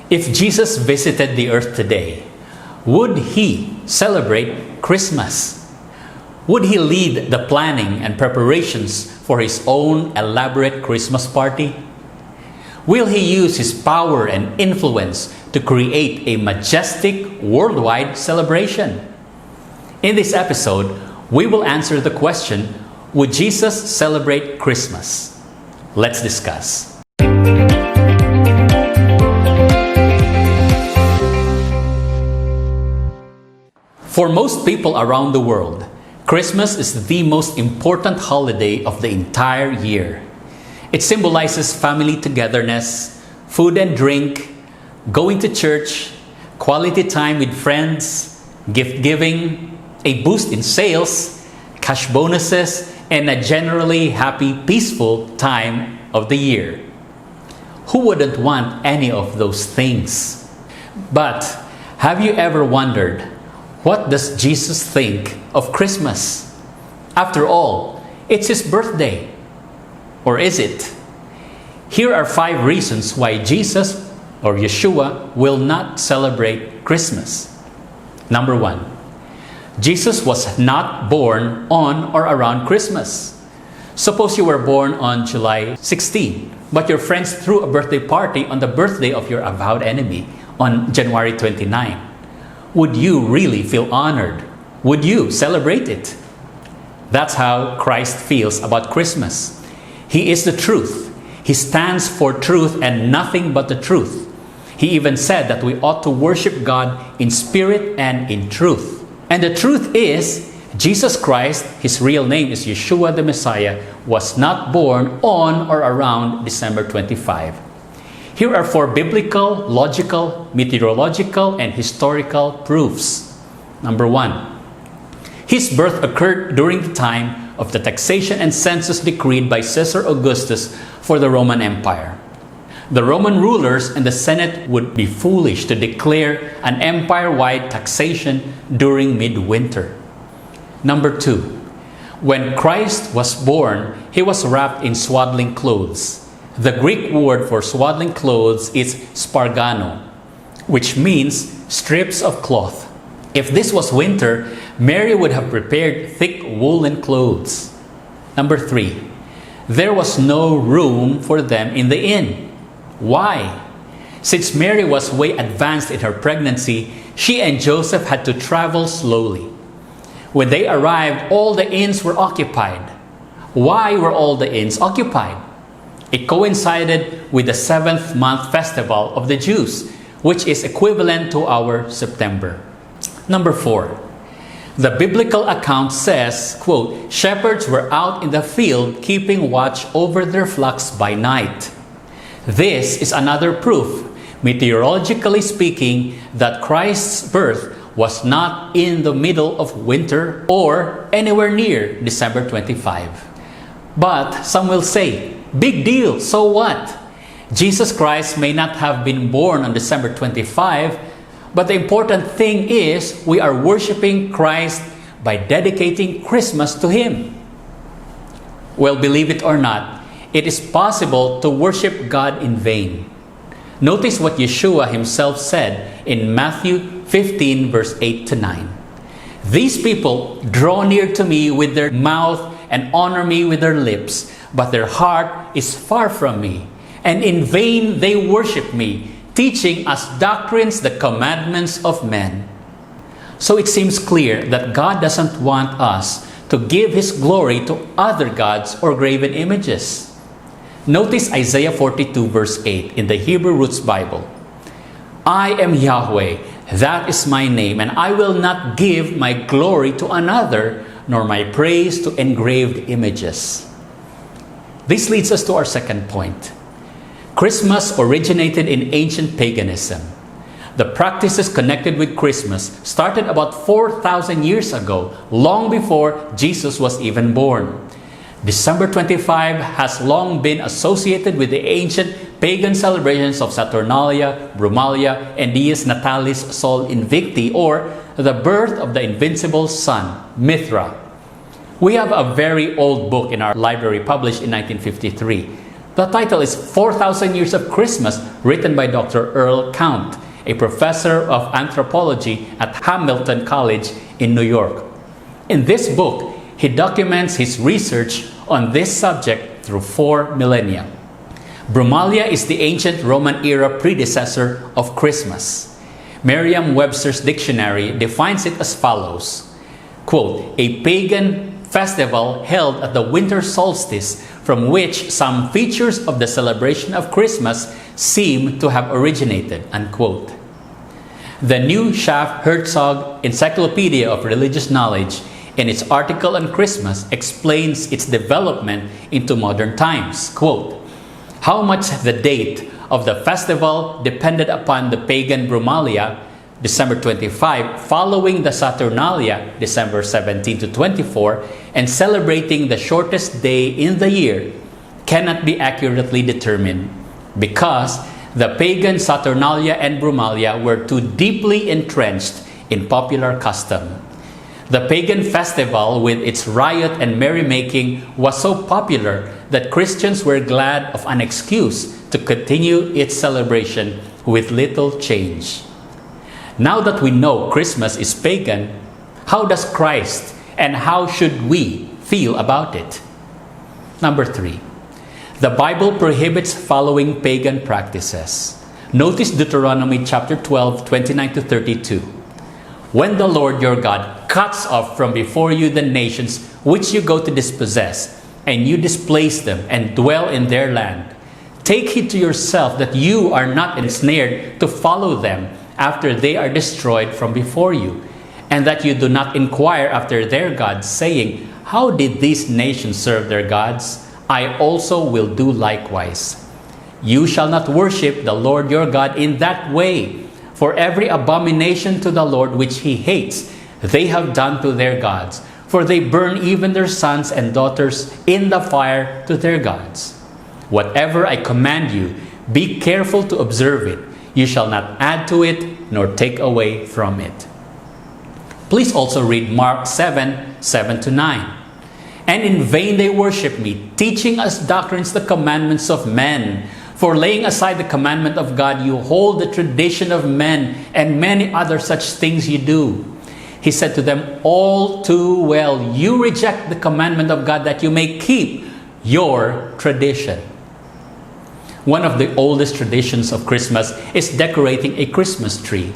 If Jesus visited the earth today, would he celebrate Christmas? Would he lead the planning and preparations for his own elaborate Christmas party? Will he use his power and influence to create a majestic worldwide celebration? In this episode, we will answer the question, would Jesus celebrate Christmas? Let's discuss. For most people around the world, Christmas is the most important holiday of the entire year. It symbolizes family togetherness, food and drink, going to church, quality time with friends, gift giving, a boost in sales, cash bonuses, and a generally happy, peaceful time of the year. Who wouldn't want any of those things? But have you ever wondered, what does Jesus think of Christmas? After all, it's his birthday. Or is it? Here are 5 reasons why Jesus or Yeshua will not celebrate Christmas. Number 1, Jesus was not born on or around Christmas. Suppose you were born on July 16, but your friends threw a birthday party on the birthday of your avowed enemy on January 29. Would you really feel honored? Would you celebrate it? That's how Christ feels about Christmas. He is the truth. He stands for truth and nothing but the truth. He even said that we ought to worship God in spirit and in truth. And the truth is, Jesus Christ, his real name is Yeshua the Messiah, was not born on or around December 25. Here are 4 biblical, logical, meteorological, and historical proofs. Number 1, his birth occurred during the time of the taxation and census decreed by Caesar Augustus for the Roman Empire. The Roman rulers and the Senate would be foolish to declare an empire-wide taxation during midwinter. Number 2, when Christ was born, he was wrapped in swaddling clothes. The Greek word for swaddling clothes is spargano, which means strips of cloth. If this was winter, Mary would have prepared thick woolen clothes. Number 3, there was no room for them in the inn. Why? Since Mary was way advanced in her pregnancy, she and Joseph had to travel slowly. When they arrived, all the inns were occupied. Why were all the inns occupied? It coincided with the 7th month festival of the Jews, which is equivalent to our September. Number 4, the biblical account says, quote, shepherds were out in the field keeping watch over their flocks by night. This is another proof, meteorologically speaking, that Christ's birth was not in the middle of winter or anywhere near December 25. But some will say, big deal, so what? Jesus Christ may not have been born on December 25, but the important thing is we are worshiping Christ by dedicating Christmas to Him. Well, believe it or not, it is possible to worship God in vain. Notice what Yeshua himself said in Matthew 15 verse 8 to 9. These people draw near to me with their mouth and honor me with their lips, but their heart is far from me, and in vain they worship me, teaching as doctrines the commandments of men. So it seems clear that God doesn't want us to give His glory to other gods or graven images. Notice Isaiah 42 verse 8 in the Hebrew Roots Bible. I am Yahweh, that is my name, and I will not give my glory to another, nor my praise to engraved images. This leads us to our second point. Christmas originated in ancient paganism. The practices connected with Christmas started about 4,000 years ago, long before Jesus was even born. December 25 has long been associated with the ancient pagan celebrations of Saturnalia, Brumalia, and Dies Natalis Sol Invicti, or the birth of the invincible sun, Mithra. We have a very old book in our library published in 1953, The title is 4,000 Years of Christmas, written by Dr. Earl Count, a professor of anthropology at Hamilton College in New York. In this book, he documents his research on this subject through 4 millennia. Brumalia is the ancient Roman-era predecessor of Christmas. Merriam-Webster's dictionary defines it as follows, quote, a pagan festival held at the winter solstice from which some features of the celebration of Christmas seem to have originated, unquote. The New Schaff-Herzog Encyclopedia of Religious Knowledge, in its article on Christmas, explains its development into modern times, quote, how much the date of the festival depended upon the pagan Brumalia, December 25, following the Saturnalia, December 17 to 24, and celebrating the shortest day in the year, cannot be accurately determined because the pagan Saturnalia and Brumalia were too deeply entrenched in popular custom. The pagan festival, with its riot and merrymaking, was so popular that Christians were glad of an excuse to continue its celebration with little change. Now that we know Christmas is pagan, how does Christ and how should we feel about it? Number 3, the Bible prohibits following pagan practices. Notice Deuteronomy chapter 12, 29 to 32. When the Lord your God cuts off from before you the nations which you go to dispossess, and you displace them and dwell in their land, take heed to yourself that you are not ensnared to follow them after they are destroyed from before you, and that you do not inquire after their gods, saying, how did these nations serve their gods? I also will do likewise. You shall not worship the Lord your God in that way, for every abomination to the Lord which he hates, they have done to their gods, for they burn even their sons and daughters in the fire to their gods. Whatever I command you, be careful to observe it. You shall not add to it, nor take away from it. Please also read Mark 7, 7 to 9. And in vain they worship me, teaching as doctrines the commandments of men. For laying aside the commandment of God, you hold the tradition of men, and many other such things you do. He said to them, all too well, you reject the commandment of God that you may keep your tradition. One of the oldest traditions of Christmas is decorating a Christmas tree.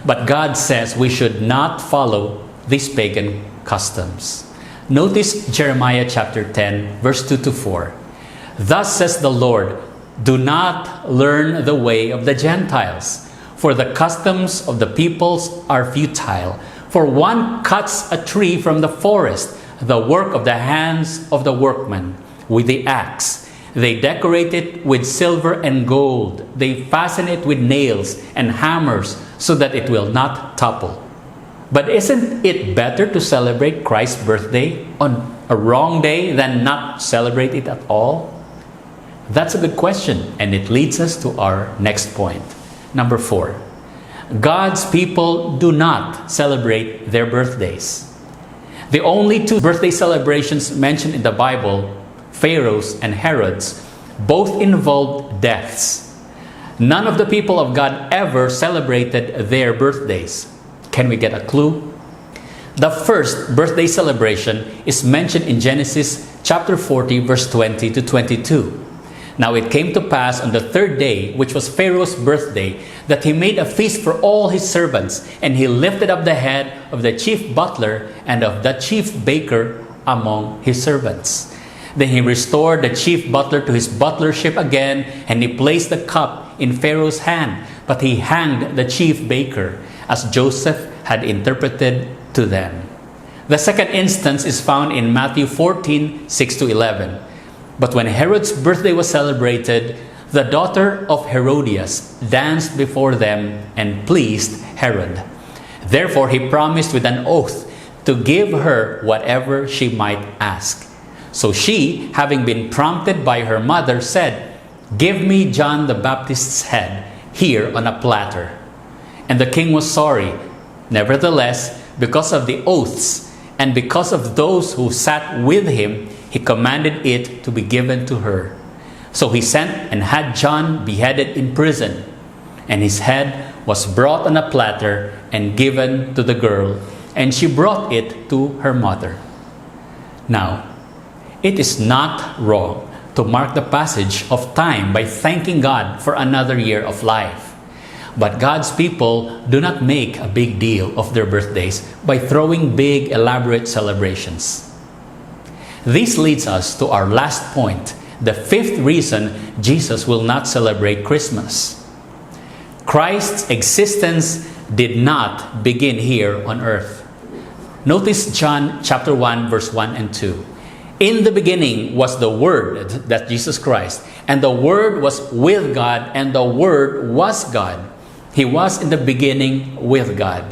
But God says we should not follow these pagan customs. Notice Jeremiah chapter 10, verse 2 to 4. Thus says the Lord, do not learn the way of the Gentiles, for the customs of the peoples are futile. For one cuts a tree from the forest, the work of the hands of the workman, with the axe. They decorate it with silver and gold. They fasten it with nails and hammers so that it will not topple. But isn't it better to celebrate Christ's birthday on a wrong day than not celebrate it at all? That's a good question, and it leads us to our next point. Number 4, God's people do not celebrate their birthdays. The only 2 birthday celebrations mentioned in the Bible, Pharaoh's and Herod's, both involved deaths. None of the people of God ever celebrated their birthdays. Can we get a clue? The first birthday celebration is mentioned in Genesis chapter 40, verse 20 to 22. Now it came to pass on the 3rd day, which was Pharaoh's birthday, that he made a feast for all his servants, and he lifted up the head of the chief butler and of the chief baker among his servants. Then he restored the chief butler to his butlership again, and he placed the cup in Pharaoh's hand, but he hanged the chief baker, as Joseph had interpreted to them. The second instance is found in Matthew 14, 6 to 11. But when Herod's birthday was celebrated, the daughter of Herodias danced before them and pleased Herod. Therefore he promised with an oath to give her whatever she might ask. So she, having been prompted by her mother, said, give me John the Baptist's head here on a platter. And the king was sorry. Nevertheless, because of the oaths and because of those who sat with him, he commanded it to be given to her. So he sent and had John beheaded in prison, and his head was brought on a platter and given to the girl, and she brought it to her mother. Now, it is not wrong to mark the passage of time by thanking God for another year of life. But God's people do not make a big deal of their birthdays by throwing big, elaborate celebrations. This leads us to our last point, the fifth reason Jesus will not celebrate Christmas. Christ's existence did not begin here on earth. Notice John chapter 1, verse 1 and 2. In the beginning was the Word, that's Jesus Christ, and the Word was with God, and the Word was God. He was in the beginning with God.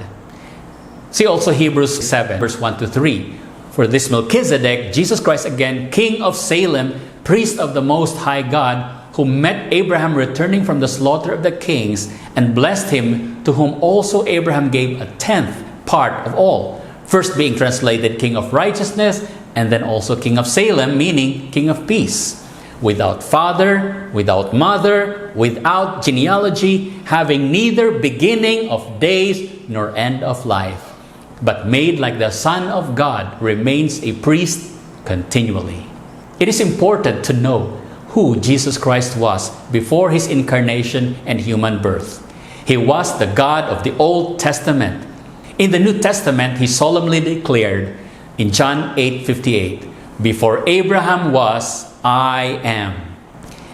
See also Hebrews 7, verse 1 to 3. For this Melchizedek, Jesus Christ again, King of Salem, priest of the Most High God, who met Abraham returning from the slaughter of the kings, and blessed him, to whom also Abraham gave a tenth part of all. First being translated King of Righteousness, and then also King of Salem, meaning King of Peace. Without father, without mother, without genealogy, having neither beginning of days nor end of life, but made like the Son of God, remains a priest continually. It is important to know who Jesus Christ was before his incarnation and human birth. He was the God of the Old Testament. In the New Testament, he solemnly declared in John 8:58, "Before Abraham was, I am."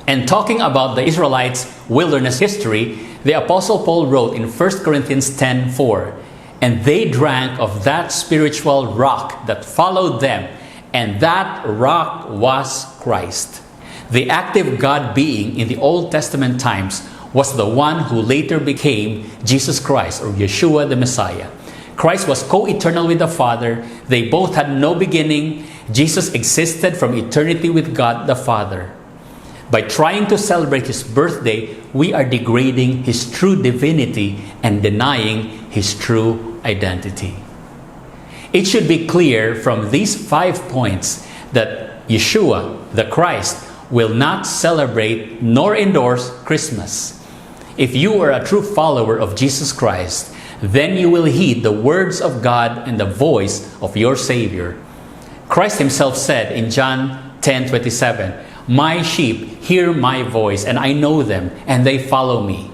And talking about the Israelites' wilderness history, the Apostle Paul wrote in 1 Corinthians 10:4, "And they drank of that spiritual rock that followed them, and that rock was Christ." The active God being in the Old Testament times was the one who later became Jesus Christ, or Yeshua the Messiah. Christ was co-eternal with the Father. They both had no beginning. Jesus existed from eternity with God the Father. By trying to celebrate his birthday, we are degrading his true divinity and denying his true identity. It should be clear from these 5 points that Yeshua, the Christ, will not celebrate nor endorse Christmas. If you are a true follower of Jesus Christ, then you will heed the words of God and the voice of your Savior. Christ himself said in John 10:27, "My sheep hear my voice, and I know them, and they follow me."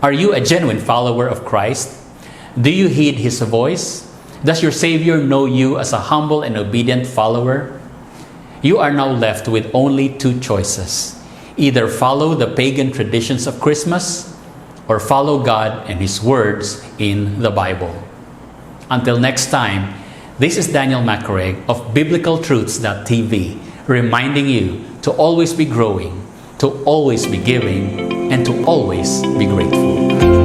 Are you a genuine follower of Christ? Do you heed his voice? Does your Savior know you as a humble and obedient follower? You are now left with only 2 choices. Either follow the pagan traditions of Christmas, or follow God and his words in the Bible. Until next time, this is Daniel Macareg of BiblicalTruths.tv, reminding you to always be growing, to always be giving, and to always be grateful.